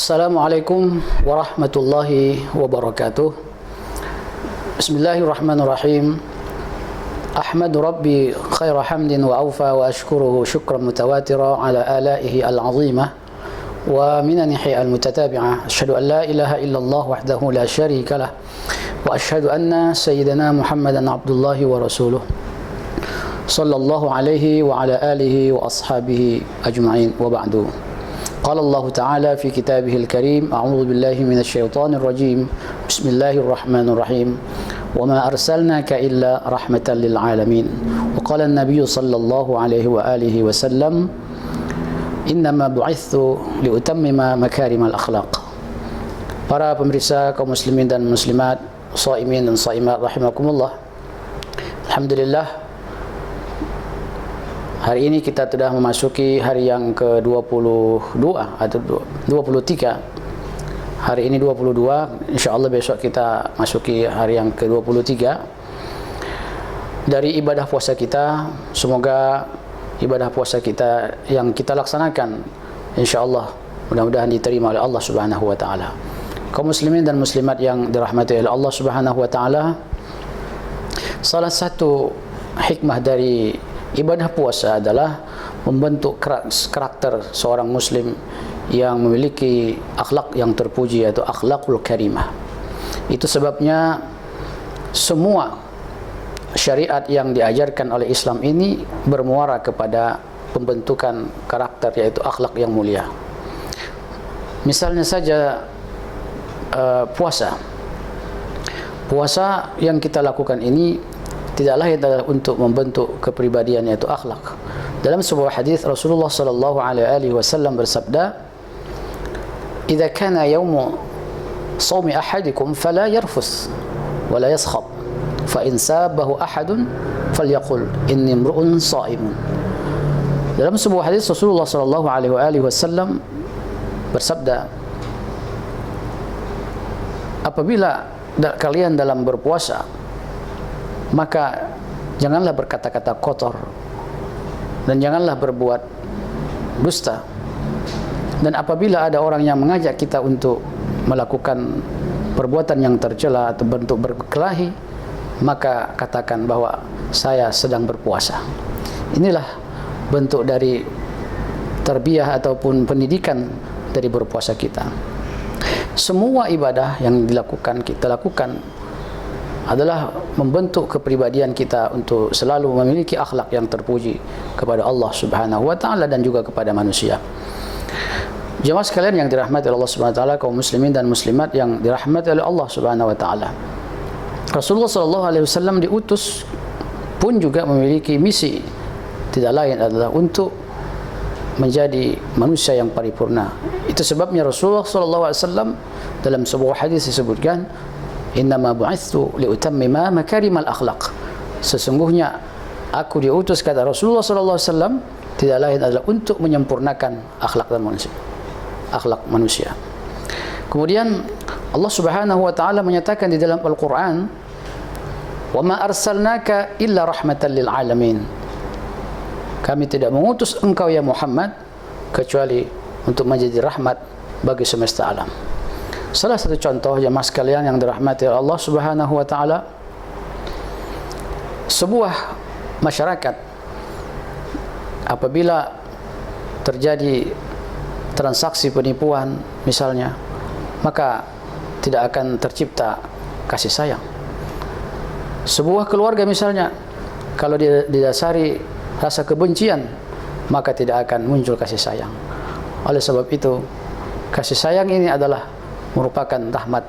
Assalamualaikum warahmatullahi wabarakatuh. Bismillahirrahmanirrahim. Ahmadu Rabbi khaira hamdin wa awfa wa ashkuruhu syukran mutawatira ala alaihi al-azimah wa minanihi al-mutatabi'ah. Asyhadu an la ilaha illallah wahdahu la syarika lah wa asyhadu anna sayyidina Muhammadan abdullahi wa rasuluh sallallahu alaihi wa ala alihi wa ashabihi ajma'in wa ba'du. قال الله تعالى في كتابه الكريم أعوذ بالله من الشيطان الرجيم بسم الله الرحمن الرحيم وما أرسلناك إلا رحمة للعالمين وقال النبي صلى الله عليه وآله وسلم إنما بعثت لأتمم مكارم الأخلاق. Para pemirsa kaum muslimin dan muslimat, shaimin dan shaimat rahimakumullah. Alhamdulillah, hari ini kita sudah memasuki hari yang ke-22 atau 23. Hari ini 22, insyaAllah besok kita masuki hari yang ke-23 dari ibadah puasa kita. Semoga ibadah puasa kita yang kita laksanakan insyaAllah mudah-mudahan diterima oleh Allah subhanahu wa ta'ala. Kaum muslimin dan muslimat yang dirahmati oleh Allah subhanahu wa ta'ala, salah satu hikmah dari ibadah puasa adalah membentuk karakter seorang muslim yang memiliki akhlak yang terpuji, yaitu akhlakul karimah. Itu sebabnya semua syariat yang diajarkan oleh Islam ini bermuara kepada pembentukan karakter, yaitu akhlak yang mulia. Misalnya saja puasa yang kita lakukan ini tidak lain adalah untuk membentuk kepribadian, yaitu akhlak. Dalam sebuah hadis Rasulullah sallallahu alaihi wasallam bersabda, "Idza kana yaumu shaumi ahadikum fala yarfus wa la yaskhab, fa in sabahu ahadun falyaqul inni imru'un shaimun." Dalam sebuah hadis Rasulullah sallallahu alaihi wasallam bersabda, apabila kalian dalam berpuasa, maka janganlah berkata-kata kotor dan janganlah berbuat dusta. Dan apabila ada orang yang mengajak kita untuk melakukan perbuatan yang tercela atau bentuk berkelahi, maka katakan bahwa saya sedang berpuasa. Inilah bentuk dari tarbiyah ataupun pendidikan dari berpuasa kita. Semua ibadah yang kita lakukan adalah membentuk kepribadian kita untuk selalu memiliki akhlak yang terpuji kepada Allah subhanahu wa ta'ala dan juga kepada manusia. Jemaah sekalian yang dirahmati oleh Allah subhanahu wa ta'ala, kaum muslimin dan muslimat yang dirahmati oleh Allah subhanahu wa ta'ala, Rasulullah sallallahu alaihi wasallam diutus pun juga memiliki misi, tidak lain adalah untuk menjadi manusia yang paripurna. Itu sebabnya Rasulullah sallallahu alaihi wasallam dalam sebuah hadis disebutkan, innama bu'itsu liutammima makarimal akhlaq. Sesungguhnya aku diutus, kata Rasulullah sallallahu alaihi wasallam, tidak lain adalah untuk menyempurnakan akhlak manusia. Kemudian Allah Subhanahu wa taala menyatakan di dalam Al-Qur'an, "Wa ma arsalnaka illa rahmatan lil alamin." Kami tidak mengutus engkau ya Muhammad kecuali untuk menjadi rahmat bagi semesta alam. Salah satu contoh jemaah sekalian yang dirahmati oleh Allah Subhanahu wa taala, sebuah masyarakat apabila terjadi transaksi penipuan misalnya, maka tidak akan tercipta kasih sayang. Sebuah keluarga misalnya, kalau didasari rasa kebencian, maka tidak akan muncul kasih sayang. Oleh sebab itu, kasih sayang ini adalah merupakan rahmat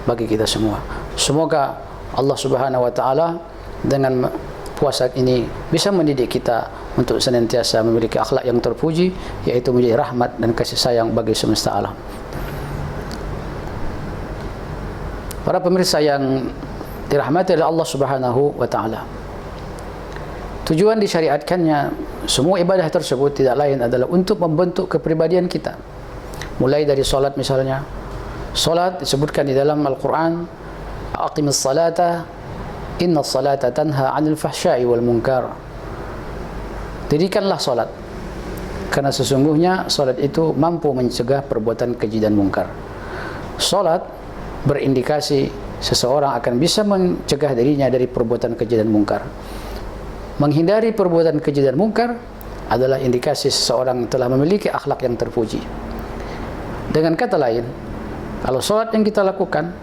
bagi kita semua. Semoga Allah Subhanahu wa taala dengan puasa ini bisa mendidik kita untuk senantiasa memiliki akhlak yang terpuji, yaitu menjadi rahmat dan kasih sayang bagi semesta alam. Para pemirsa yang dirahmati oleh Allah Subhanahu wa taala, tujuan disyariatkannya semua ibadah tersebut tidak lain adalah untuk membentuk kepribadian kita. Mulai dari solat misalnya. Solat disebutkan di dalam Al-Quran, aqimis salata inna salata tanha 'anil fahsya'i wal munkar. Dirikanlah solat, Karena sesungguhnya salat itu mampu mencegah perbuatan keji dan mungkar. Salat berindikasi seseorang akan bisa mencegah dirinya dari perbuatan keji dan mungkar. Menghindari perbuatan keji dan mungkar adalah indikasi seseorang telah memiliki akhlak yang terpuji. Dengan kata lain, kalau salat yang kita lakukan,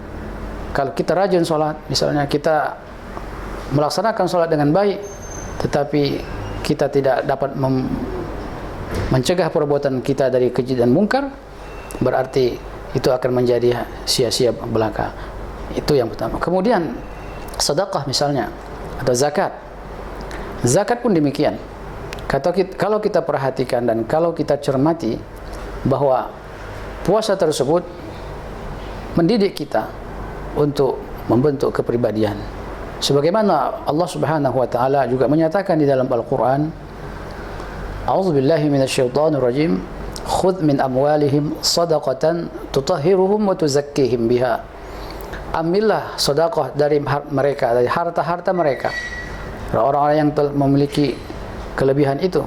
kalau kita rajin salat, misalnya kita melaksanakan salat dengan baik, tetapi kita tidak dapat mencegah perbuatan kita dari keji dan mungkar, berarti itu akan menjadi sia-sia belaka. Itu yang pertama. Kemudian sedekah misalnya atau zakat. Zakat pun demikian. Kalau kita perhatikan dan kalau kita cermati bahwa puasa tersebut mendidik kita untuk membentuk kepribadian. Sebagaimana Allah Subhanahu wa taala juga menyatakan di dalam Al-Qur'an, A'udzubillahi minasyaitonir rajim, khudh min amwalihim shadaqatan tutahhiruhum wa tuzakkihim biha. Ambillah sedekah dari mereka, dari harta-harta mereka. Orang-orang yang memiliki kelebihan itu,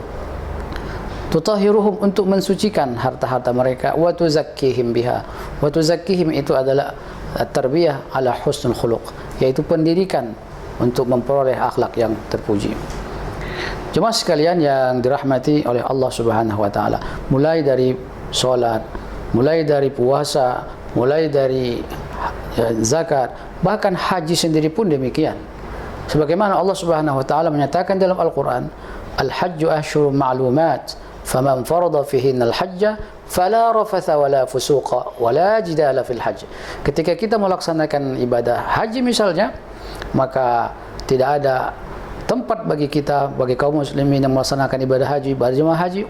tutahhiruhum, untuk mensucikan harta-harta mereka, wa tuzakkihim biha. Wa tuzakkihim itu adalah tarbiyah ala husnul khuluq, yaitu pendidikan untuk memperoleh akhlak yang terpuji. Jemaah sekalian yang dirahmati oleh Allah Subhanahu wa taala, mulai dari salat, mulai dari puasa, mulai dari zakat, bahkan haji sendiri pun demikian. Sebagaimana Allah Subhanahu wa taala menyatakan dalam Al-Qur'an, al-hajju ashhurun ma'lumat, faman farada fihinna al-hajja fala rafatha wala fusuqa wala jidala fil hajj. Ketika kita melaksanakan ibadah haji misalnya, maka tidak ada tempat bagi kita, bagi kaum muslimin yang melaksanakan ibadah haji, berjemaah haji,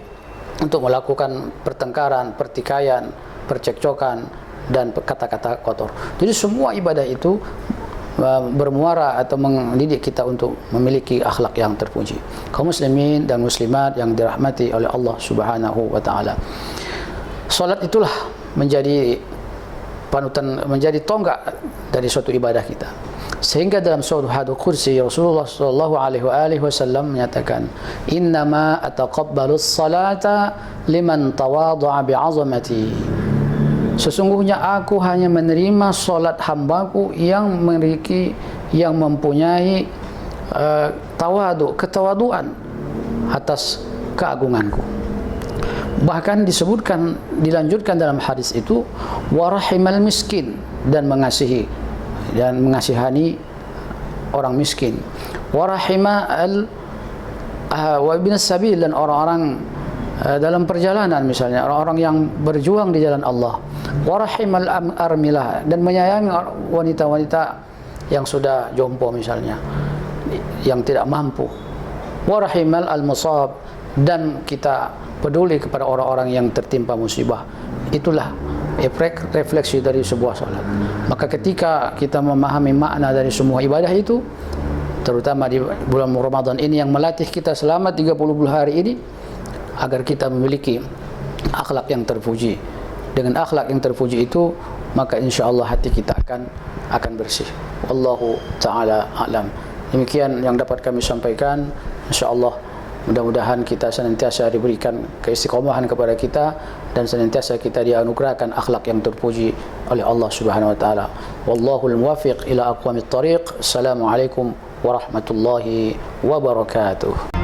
untuk melakukan pertengkaran, pertikaian, percekcokan dan kata-kata kotor. Jadi semua ibadah itu bermuara atau mendidik kita untuk memiliki akhlak yang terpuji. Kaum muslimin dan muslimat yang dirahmati oleh Allah Subhanahu wa taala, salat itulah menjadi panutan, menjadi tonggak dari suatu ibadah kita. Sehingga dalam suatu hadits qudsi Rasulullah sallallahu alaihi wasallam menyatakan, "Innama ataqabbalus salata liman tawadha'a bi'azamati." Sesungguhnya aku hanya menerima salat hambaku yang memiliki, yang mempunyai tawadu, ketawaduan atas keagunganku. Bahkan disebutkan, dilanjutkan dalam hadis itu, warahimal miskin, dan mengasihani orang miskin, warahima wa ibn sabil, dan orang-orang dalam perjalanan, misalnya orang-orang yang berjuang di jalan Allah, warahimal armilah, dan menyayangi wanita-wanita yang sudah jompo misalnya, yang tidak mampu, warahimal al-musab, dan kita peduli kepada orang-orang yang tertimpa musibah. Itulah refleksi dari sebuah salat. Maka ketika kita memahami makna dari semua ibadah itu, terutama di bulan Ramadan ini yang melatih kita selama 30 hari ini, agar kita memiliki akhlak yang terpuji. Dengan akhlak yang terpuji itu, maka insya-Allah hati kita akan bersih. Wallahu taala a'lam. Demikian yang dapat kami sampaikan. Insya-Allah mudah-mudahan kita senantiasa diberikan keistiqomahan kepada kita, dan senantiasa kita dianugerahkan akhlak yang terpuji oleh Allah Subhanahu wa taala. Wallahul muwaffiq ila aqwamit thariq. Assalamualaikum warahmatullahi wabarakatuh.